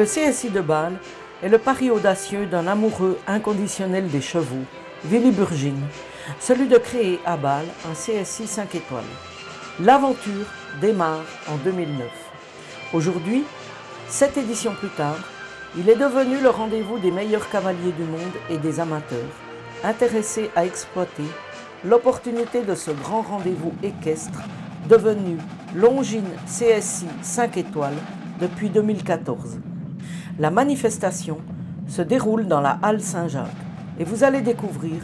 le CSI de Bâle est le pari audacieux d'un amoureux inconditionnel des chevaux, Willy Burgin, celui de créer à Bâle un CSI 5 étoiles. L'aventure démarre en 2009. Aujourd'hui, 7 éditions plus tard, il est devenu le rendez-vous des meilleurs cavaliers du monde et des amateurs, intéressés à exploiter l'opportunité de ce grand rendez-vous équestre devenu Longines CSI 5 étoiles depuis 2014. La manifestation se déroule dans la Halle Saint-Jacques et vous allez découvrir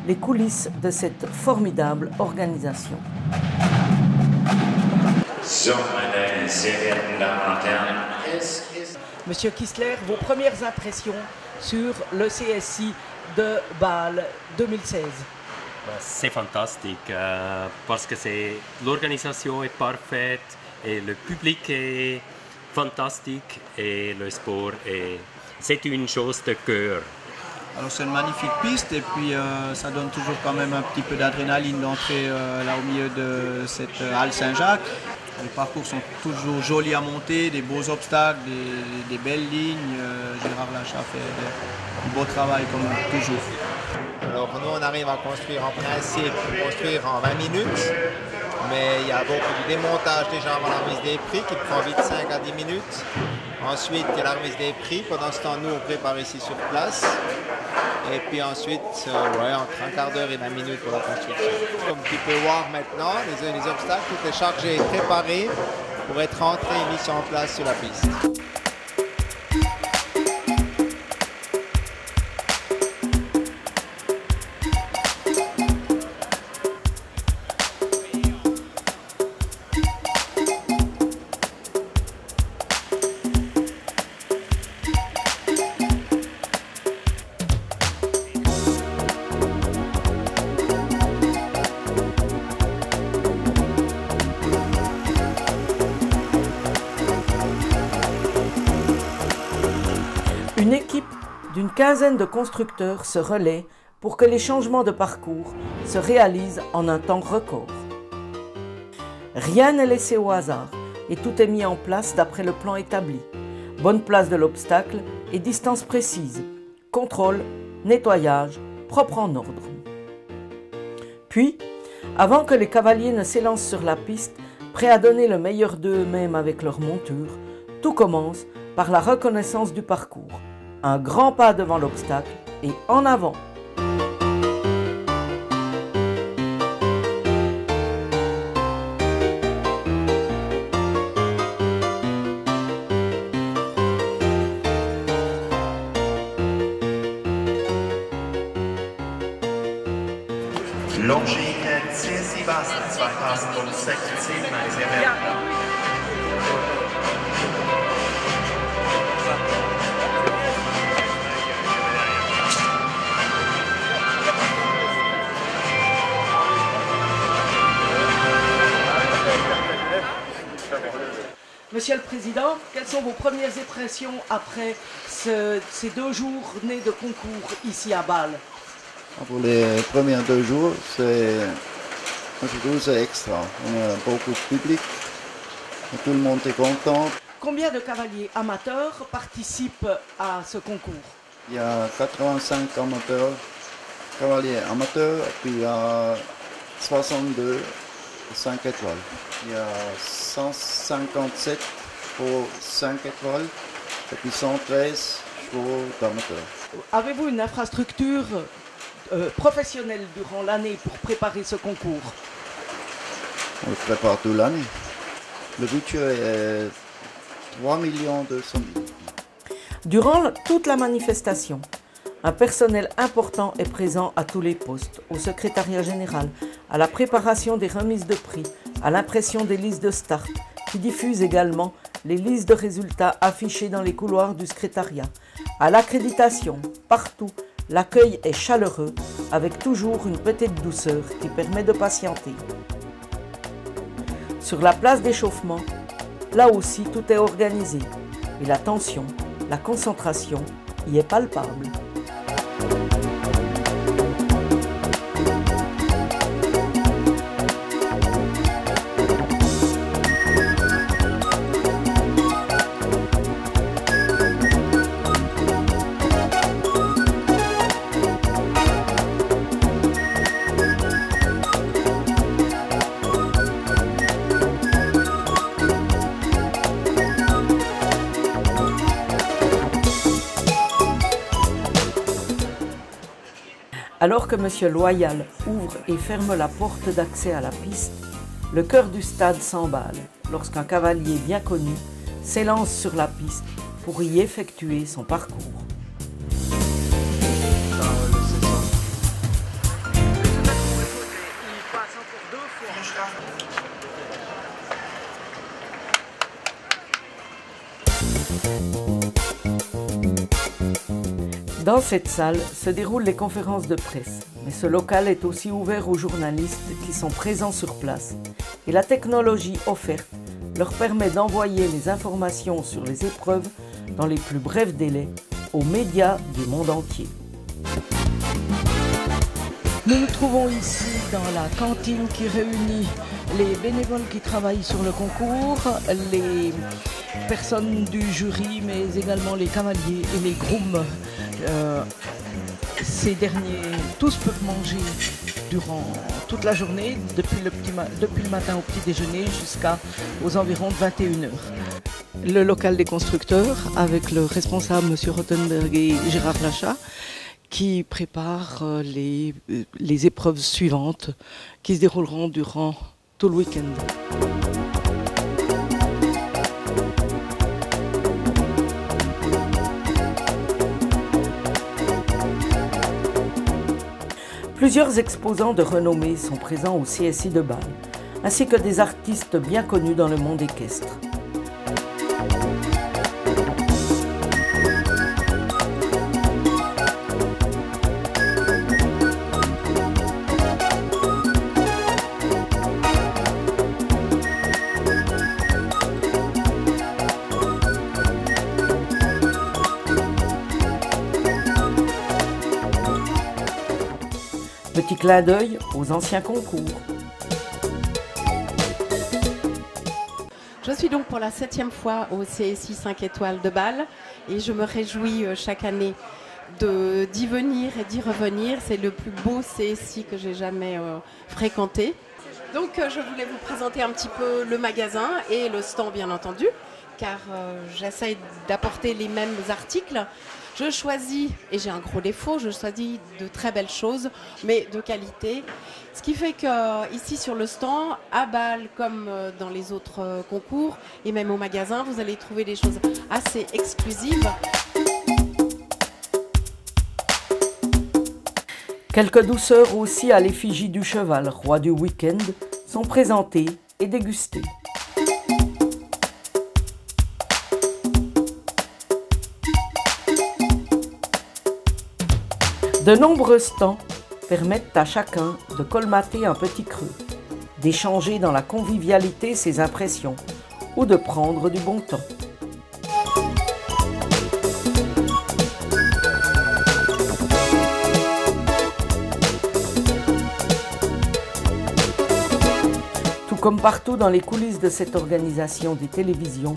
les coulisses de cette formidable organisation. Monsieur Kistler, vos premières impressions sur le CSI de Bâle 2016? C'est fantastique parce que l'organisation est parfaite et le public est fantastique et le sport c'est une chose de cœur. Alors c'est une magnifique piste et puis ça donne toujours quand même un petit peu d'adrénaline d'entrer là au milieu de cette halle Saint-Jacques. Les parcours sont toujours jolis à monter, des beaux obstacles, des belles lignes. Gérard Lachat fait du beau travail comme toujours. Alors nous on arrive à construire en principe, en 20 minutes, mais il y a beaucoup de démontage déjà avant la remise des prix qui prend vite 5 à 10 minutes. Ensuite il y a la remise des prix, pendant ce temps nous on prépare ici sur place. Et puis ensuite, entre un quart d'heure et 20 minutes pour la construction. Comme tu peux voir maintenant, les obstacles, tout est chargé et préparé pour être rentré et mis en place sur la piste. Une équipe d'une quinzaine de constructeurs se relaie pour que les changements de parcours se réalisent en un temps record. Rien n'est laissé au hasard et tout est mis en place d'après le plan établi. Bonne place de l'obstacle et distance précise, contrôle, nettoyage, propre en ordre. Puis, avant que les cavaliers ne s'élancent sur la piste, prêts à donner le meilleur d'eux-mêmes avec leur monture, tout commence par la reconnaissance du parcours. Un grand pas devant l'obstacle et en avant. Longines CSI Basel 2016, meine sehr verehrten Monsieur le Président, quelles sont vos premières impressions après ces 2 journées de concours ici à Bâle? Pour les premiers 2 jours, c'est extra. On a beaucoup de public, tout le monde est content. Combien de cavaliers amateurs participent à ce concours? Il y a 85 cavaliers amateurs, puis il y a 62 5 étoiles. Il y a 157 pour 5 étoiles et puis 113 chevaux d'amateurs. Avez-vous une infrastructure professionnelle durant l'année pour préparer ce concours? On le prépare toute l'année. Le budget est 3 200 000. Durant toute la manifestation, un personnel important est présent à tous les postes, au secrétariat général, à la préparation des remises de prix, à l'impression des listes de start, qui diffuse également les listes de résultats affichées dans les couloirs du secrétariat. À l'accréditation, partout, l'accueil est chaleureux, avec toujours une petite douceur qui permet de patienter. Sur la place d'échauffement, là aussi tout est organisé, et la tension, la concentration y est palpable. Alors que M. Loyal ouvre et ferme la porte d'accès à la piste, le cœur du stade s'emballe lorsqu'un cavalier bien connu s'élance sur la piste pour y effectuer son parcours. Dans cette salle se déroulent les conférences de presse, mais ce local est aussi ouvert aux journalistes qui sont présents sur place et la technologie offerte leur permet d'envoyer les informations sur les épreuves dans les plus brefs délais aux médias du monde entier. Nous nous trouvons ici dans la cantine qui réunit les bénévoles qui travaillent sur le concours, les personnes du jury, mais également les cavaliers et les grooms. Ces derniers, tous peuvent manger durant toute la journée, depuis le matin au petit déjeuner jusqu'aux environs de 21h. Le local des constructeurs, avec le responsable M. Rottenberg et Gérard Lachat, qui préparent les épreuves suivantes qui se dérouleront durant tout le week-end. Plusieurs exposants de renommée sont présents au CSI de Bâle, ainsi que des artistes bien connus dans le monde équestre. Petit clin d'œil aux anciens concours. Je suis donc pour la 7e fois au CSI 5 étoiles de Bâle et je me réjouis chaque année d'y venir et d'y revenir. C'est le plus beau CSI que j'ai jamais fréquenté. Donc je voulais vous présenter un petit peu le magasin et le stand bien entendu, car j'essaye d'apporter les mêmes articles. Je choisis, et j'ai un gros défaut, je choisis de très belles choses, mais de qualité. Ce qui fait qu'ici sur le stand, à Bâle comme dans les autres concours, et même au magasin, vous allez trouver des choses assez exclusives. Quelques douceurs aussi à l'effigie du cheval, roi du week-end, sont présentées et dégustées. De nombreux stands permettent à chacun de colmater un petit creux, d'échanger dans la convivialité ses impressions ou de prendre du bon temps. Tout comme partout dans les coulisses de cette organisation, des télévisions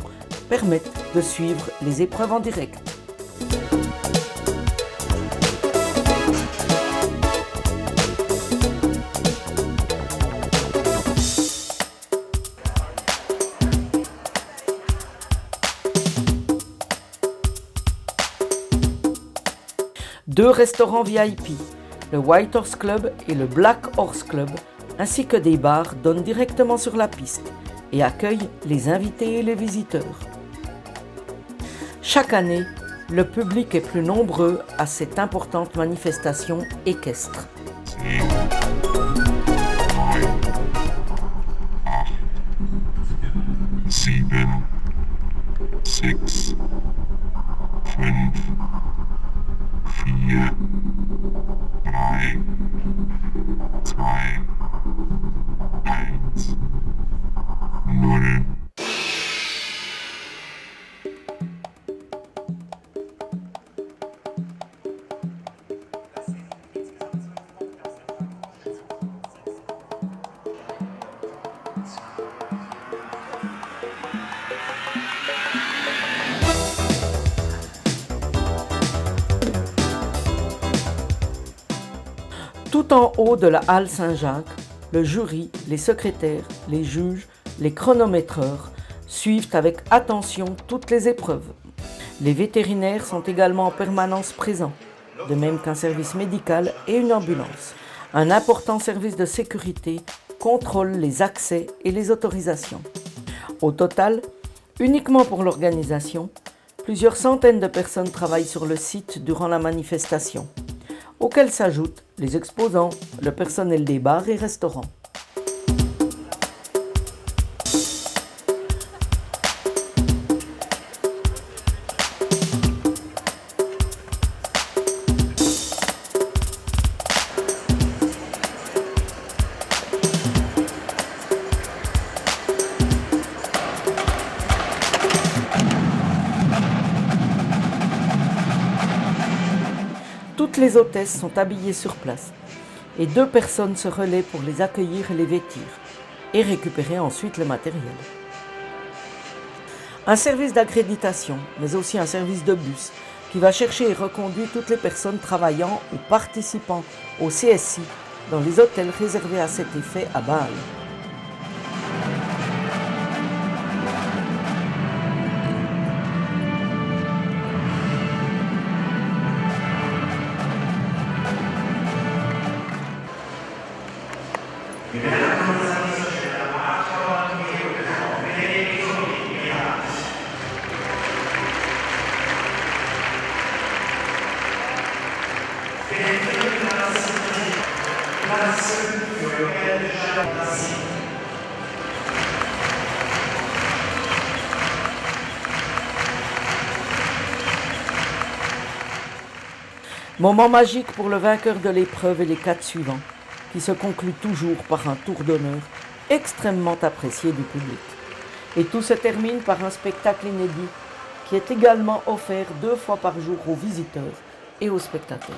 permettent de suivre les épreuves en direct. Deux restaurants VIP, le White Horse Club et le Black Horse Club, ainsi que des bars donnent directement sur la piste et accueillent les invités et les visiteurs. Chaque année, le public est plus nombreux à cette importante manifestation équestre. 7, 6, 5, 4, 3, 2, 1, 0. Tout en haut de la halle Saint-Jacques, le jury, les secrétaires, les juges, les chronométreurs suivent avec attention toutes les épreuves. Les vétérinaires sont également en permanence présents de même qu'un service médical et une ambulance. Un important service de sécurité contrôle les accès et les autorisations. Au total, uniquement pour l'organisation, plusieurs centaines de personnes travaillent sur le site durant la manifestation, auxquelles s'ajoutent les exposants, le personnel des bars et restaurants. Toutes les hôtesses sont habillées sur place et 2 personnes se relaient pour les accueillir et les vêtir et récupérer ensuite le matériel. Un service d'accréditation, mais aussi un service de bus qui va chercher et reconduire toutes les personnes travaillant ou participant au CSI dans les hôtels réservés à cet effet à Bâle. Moment magique pour le vainqueur de l'épreuve et les 4 suivants, qui se conclut toujours par un tour d'honneur extrêmement apprécié du public. Et tout se termine par un spectacle inédit qui est également offert 2 fois par jour aux visiteurs et aux spectateurs.